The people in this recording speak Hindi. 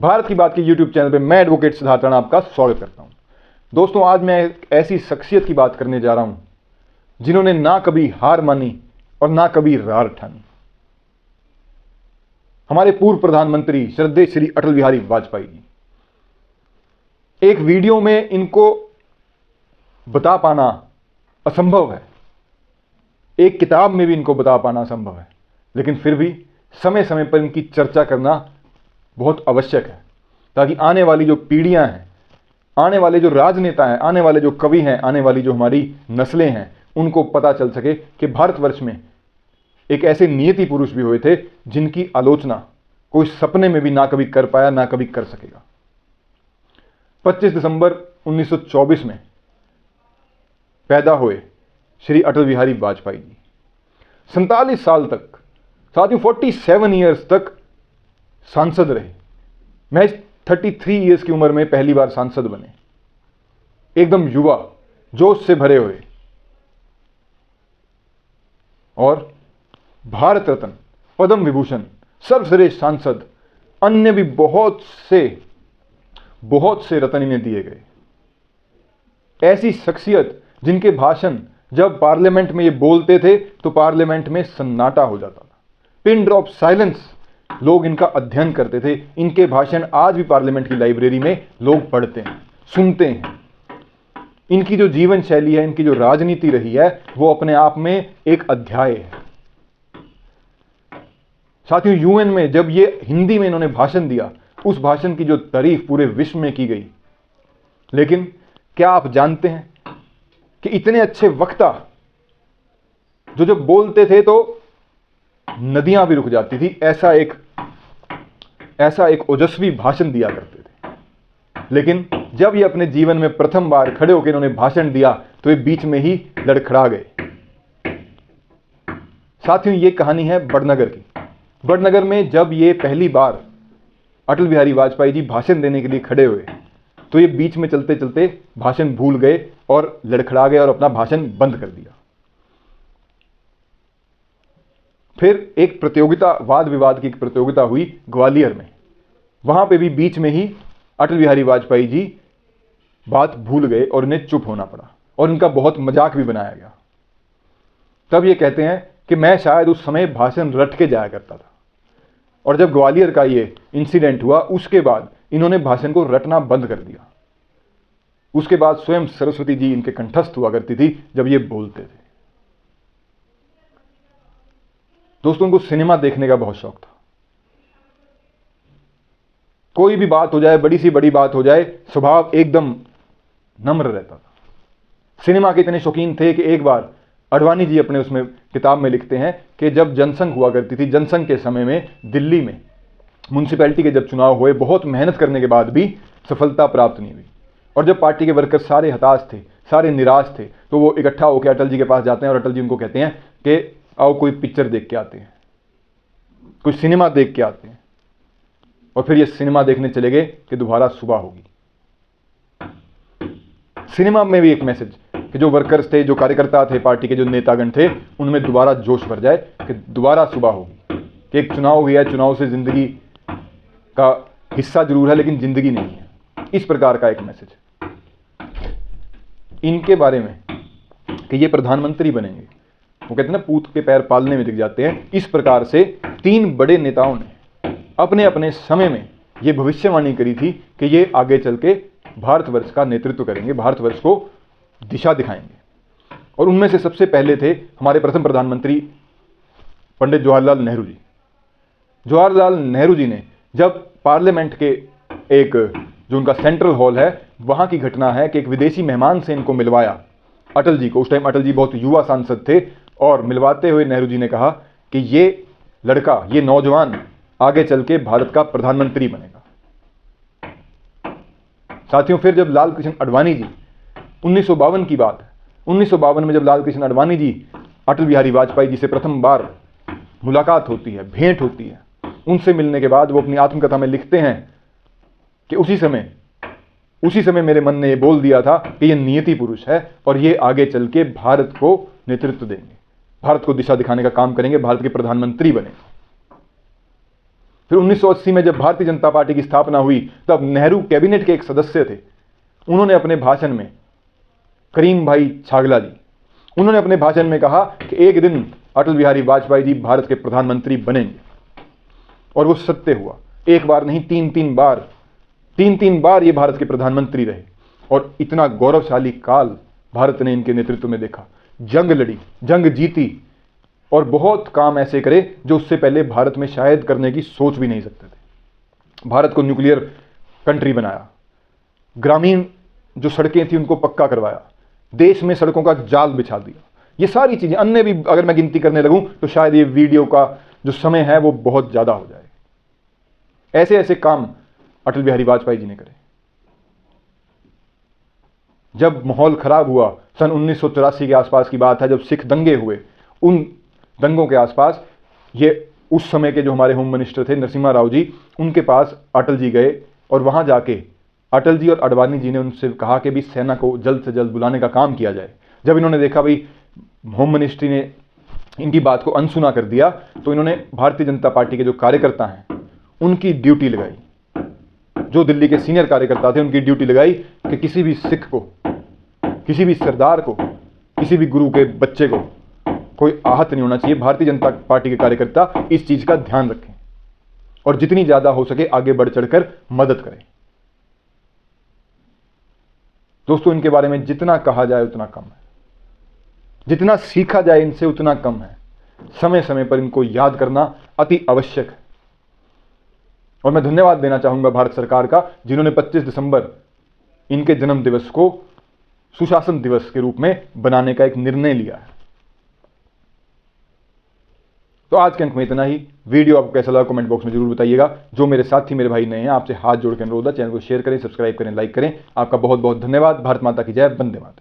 भारत की बात की यूट्यूब चैनल पे मैं एडवोकेट सिद्धार्थ राणा आपका स्वागत करता हूं। दोस्तों, आज मैं एक ऐसी शख्सियत की बात करने जा रहा हूं जिन्होंने ना कभी हार मानी और ना कभी रार ठानी। हमारे पूर्व प्रधानमंत्री श्रद्धेय श्री अटल बिहारी वाजपेयी जी। एक वीडियो में इनको बता पाना असंभव है, एक किताब में भी इनको बता पाना असंभव है, लेकिन फिर भी समय समय पर इनकी चर्चा करना बहुत आवश्यक है, ताकि आने वाली जो पीढ़ियां हैं, आने वाले जो राजनेता हैं, आने वाले जो कवि हैं, आने वाली जो हमारी नस्लें हैं, उनको पता चल सके कि भारतवर्ष में एक ऐसे नियति पुरुष भी हुए थे जिनकी आलोचना कोई सपने में भी ना कभी कर पाया, ना कभी कर सकेगा। 25 दिसंबर 1924 में पैदा हुए श्री अटल बिहारी वाजपेयी जी। 47 साल तक, साथियों 47 ईयर्स तक सांसद रहे। महज 33 ईयर्स की उम्र में पहली बार सांसद बने। एकदम युवा, जोश से भरे हुए, और भारत रत्न, पद्म विभूषण, सर्वश्रेष्ठ सांसद, अन्य भी बहुत से रत्न इन्हें दिए गए। ऐसी शख्सियत जिनके भाषण जब पार्लियामेंट में ये बोलते थे तो पार्लियामेंट में सन्नाटा हो जाता था, पिन ड्रॉप साइलेंस। लोग इनका अध्ययन करते थे। इनके भाषण आज भी पार्लियामेंट की लाइब्रेरी में लोग पढ़ते हैं, सुनते हैं। इनकी जो जीवन शैली है, इनकी जो राजनीति रही है, वो अपने आप में एक अध्याय है। साथियों, यूएन में जब ये हिंदी में इन्होंने भाषण दिया, उस भाषण की जो तारीफ पूरे विश्व में की गई। लेकिन क्या आप जानते हैं कि इतने अच्छे वक्ता जो जब बोलते थे तो नदियां भी रुक जाती थी, ऐसा एक ओजस्वी भाषण दिया करते थे। लेकिन जब ये अपने जीवन में प्रथम बार खड़े होकर इन्होंने भाषण दिया तो ये बीच में ही लड़खड़ा गए। साथियों, ये कहानी है बड़नगर की। बड़नगर में जब ये पहली बार अटल बिहारी वाजपेयी जी भाषण देने के लिए खड़े हुए तो ये बीच में चलते चलते भाषण भूल गए और लड़खड़ा गए और अपना भाषण बंद कर दिया। फिर एक प्रतियोगिता, वाद विवाद की एक प्रतियोगिता हुई ग्वालियर में। वहां पे भी बीच में ही अटल बिहारी वाजपेयी जी बात भूल गए और इन्हें चुप होना पड़ा और इनका बहुत मजाक भी बनाया गया। तब ये कहते हैं कि मैं शायद उस समय भाषण रट के जाया करता था, और जब ग्वालियर का ये इंसिडेंट हुआ उसके बाद इन्होंने भाषण को रटना बंद कर दिया। उसके बाद स्वयं सरस्वती जी इनके कंठस्थ हुआ करती थी जब ये बोलते थे। दोस्तों, इनको सिनेमा देखने का बहुत शौक था। कोई भी बात हो जाए, बड़ी सी बड़ी बात हो जाए, स्वभाव एकदम नम्र रहता था। सिनेमा के इतने शौकीन थे कि एक बार अडवाणी जी अपने उसमें किताब में लिखते हैं कि जब जनसंघ हुआ करती थी, जनसंघ के समय में दिल्ली में म्यूनसिपैलिटी के जब चुनाव हुए, बहुत मेहनत करने के बाद भी सफलता प्राप्त नहीं हुई, और जब पार्टी के वर्कर सारे हताश थे, सारे निराश थे, तो वो इकट्ठा होकर अटल जी के पास जाते हैं और अटल जी उनको कहते हैं कि आओ कोई पिक्चर देख के आते हैं, कोई सिनेमा देख के आते हैं। और फिर ये सिनेमा देखने चले गए कि दोबारा सुबह होगी। सिनेमा में भी एक मैसेज कि जो वर्कर्स थे, जो कार्यकर्ता थे, पार्टी के जो नेतागण थे, उनमें दोबारा जोश भर जाए कि दोबारा सुबह होगी, कि एक चुनाव हुआ है, चुनाव से जिंदगी का हिस्सा जरूर है लेकिन जिंदगी नहीं है। इस प्रकार का एक मैसेज इनके बारे में कि ये प्रधानमंत्री बनेंगे। वो कहते हैं ना, पूत के पैर पालने में दिख जाते हैं। इस प्रकार से तीन बड़े नेताओं ने अपने अपने समय में ये भविष्यवाणी करी थी कि ये आगे चल के भारतवर्ष का नेतृत्व करेंगे, भारतवर्ष को दिशा दिखाएंगे। और उनमें से सबसे पहले थे हमारे प्रथम प्रधानमंत्री पंडित जवाहरलाल नेहरू जी। जवाहरलाल नेहरू जी ने जब पार्लियामेंट के एक जो उनका सेंट्रल हॉल है, वहां की घटना है कि एक विदेशी मेहमान से इनको मिलवाया अटल जी को। उस टाइम अटल जी बहुत युवा सांसद थे, और मिलवाते हुए नेहरू जी ने कहा कि ये लड़का, ये नौजवान आगे चल के भारत का प्रधानमंत्री बनेगा। साथियों, फिर जब लाल कृष्ण आडवाणी जी, 1952 की बात है, 1952 में जब लाल कृष्ण आडवाणी जी अटल बिहारी वाजपेयी जी से प्रथम बार मुलाकात होती है, भेंट होती है, उनसे मिलने के बाद वो अपनी आत्मकथा में लिखते हैं कि उसी समय मेरे मन ने ये बोल दिया था कि ये नियति पुरुष है और ये आगे चल के भारत को नेतृत्व देंगे, भारत को दिशा दिखाने का काम करेंगे, भारत के प्रधानमंत्री बने। फिर 1980 में जब भारतीय जनता पार्टी की स्थापना हुई तब नेहरू कैबिनेट के एक सदस्य थे, उन्होंने अपने भाषण में, करीम भाई छागला जी, उन्होंने अपने भाषण में कहा कि एक दिन अटल बिहारी वाजपेयी जी भारत के प्रधानमंत्री बनेंगे, और वो सत्य हुआ। एक बार नहीं, तीन बार ये भारत के प्रधानमंत्री रहे, और इतना गौरवशाली काल भारत ने इनके नेतृत्व में देखा। जंग लड़ी, जंग जीती, और बहुत काम ऐसे करे जो उससे पहले भारत में शायद करने की सोच भी नहीं सकते थे। भारत को न्यूक्लियर कंट्री बनाया, ग्रामीण जो सड़कें थी उनको पक्का करवाया, देश में सड़कों का जाल बिछा दिया। ये सारी चीजें, अन्य भी अगर मैं गिनती करने लगूं तो शायद ये वीडियो का जो समय है वो बहुत ज्यादा हो जाए। ऐसे ऐसे काम अटल बिहारी वाजपेयी जी ने करे। जब माहौल खराब हुआ, सन 1984 के आसपास की बात है, जब सिख दंगे हुए, उन दंगों के आसपास ये उस समय के जो हमारे होम मिनिस्टर थे नरसिम्हा राव जी, उनके पास अटल जी गए, और वहां जाके अटल जी और अडवाणी जी ने उनसे कहा कि भी सेना को जल्द से जल्द बुलाने का काम किया जाए। जब इन्होंने देखा भाई होम मिनिस्ट्री ने इनकी बात को अनसुना कर दिया, तो इन्होंने भारतीय जनता पार्टी के जो कार्यकर्ता हैं उनकी ड्यूटी लगाई, जो दिल्ली के सीनियर कार्यकर्ता थे उनकी ड्यूटी लगाई कि किसी भी सिख को, किसी भी सरदार को, किसी भी गुरु के बच्चे को कोई आहत नहीं होना चाहिए। भारतीय जनता पार्टी के कार्यकर्ता इस चीज का ध्यान रखें और जितनी ज्यादा हो सके आगे बढ़ चढ़कर मदद करें। दोस्तों, इनके बारे में जितना कहा जाए उतना कम है, जितना सीखा जाए इनसे उतना कम है। समय समय पर इनको याद करना अति आवश्यक है। और मैं धन्यवाद देना चाहूंगा भारत सरकार का, जिन्होंने 25 दिसंबर इनके जन्म दिवस को सुशासन दिवस के रूप में बनाने का एक निर्णय लिया है। तो आज के अंक में इतना ही। वीडियो आपको कैसा लगा कमेंट बॉक्स में जरूर बताइएगा। जो मेरे साथी मेरे भाई नए हैं, आपसे हाथ जोड़ के अनुरोध है, चैनल को शेयर करें, सब्सक्राइब करें, लाइक करें। आपका बहुत बहुत धन्यवाद। भारत माता की जय, वंदे मातरम।